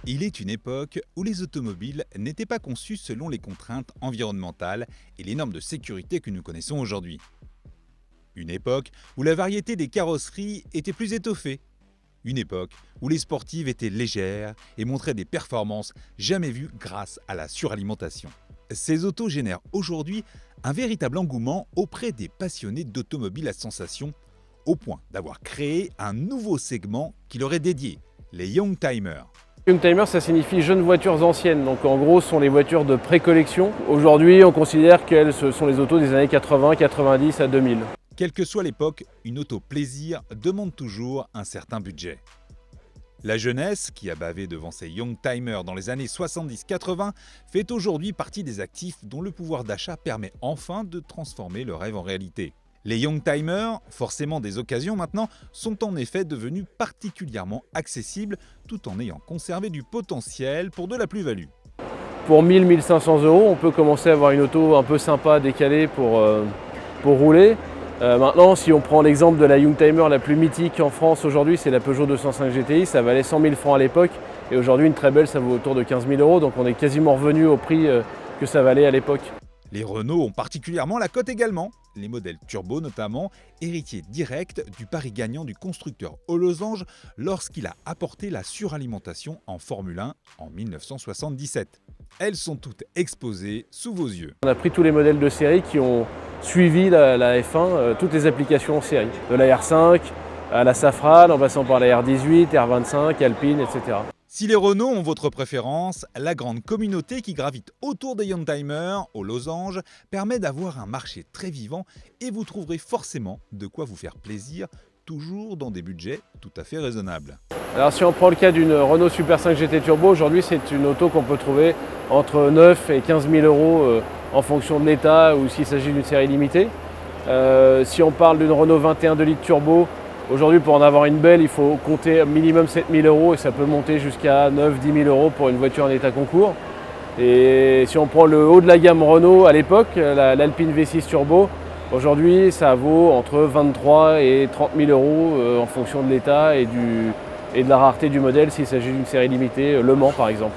Il est une époque où les automobiles n'étaient pas conçues selon les contraintes environnementales et les normes de sécurité que nous connaissons aujourd'hui. Une époque où la variété des carrosseries était plus étoffée. Une époque où les sportives étaient légères et montraient des performances jamais vues grâce à la suralimentation. Ces autos génèrent aujourd'hui un véritable engouement auprès des passionnés d'automobiles à sensation, au point d'avoir créé un nouveau segment qui leur est dédié, les Youngtimers. Youngtimer, ça signifie jeunes voitures anciennes, donc en gros ce sont les voitures de pré-collection. Aujourd'hui on considère qu'elles sont les autos des années 80, 90 à 2000. Quelle que soit l'époque, une auto plaisir demande toujours un certain budget. La jeunesse, qui a bavé devant ces Youngtimers dans les années 70-80, fait aujourd'hui partie des actifs dont le pouvoir d'achat permet enfin de transformer le rêve en réalité. Les Youngtimers, forcément des occasions maintenant, sont en effet devenus particulièrement accessibles tout en ayant conservé du potentiel pour de la plus-value. Pour 1000-1500 euros, on peut commencer à avoir une auto un peu sympa, décalée pour rouler. Maintenant, si on prend l'exemple de la Youngtimer la plus mythique en France aujourd'hui, c'est la Peugeot 205 GTI, ça valait 100 000 francs à l'époque et aujourd'hui une très belle ça vaut autour de 15 000 euros, donc on est quasiment revenu au prix que ça valait à l'époque. Les Renault ont particulièrement la cote également, les modèles turbo notamment, héritiers directs du pari gagnant du constructeur aux losanges lorsqu'il a apporté la suralimentation en Formule 1 en 1977. Elles sont toutes exposées sous vos yeux. On a pris tous les modèles de série qui ont suivi la F1, toutes les applications en série, de la R5 à la Safran, en passant par la R18, R25, Alpine, etc. Si les Renault ont votre préférence, la grande communauté qui gravite autour des Youngtimers, aux losanges, permet d'avoir un marché très vivant et vous trouverez forcément de quoi vous faire plaisir, toujours dans des budgets tout à fait raisonnables. Alors si on prend le cas d'une Renault Super 5 GT Turbo, aujourd'hui c'est une auto qu'on peut trouver entre 9 et 15 000 euros en fonction de l'état ou s'il s'agit d'une série limitée. Si on parle d'une Renault 21 2 litres turbo, aujourd'hui pour en avoir une belle, il faut compter minimum 7 000 euros et ça peut monter jusqu'à 9-10 000 euros pour une voiture en état concours. Et si on prend le haut de la gamme Renault à l'époque, l'Alpine V6 Turbo, aujourd'hui ça vaut entre 23 et 30 000 euros en fonction de l'état et de la rareté du modèle s'il s'agit d'une série limitée, Le Mans par exemple.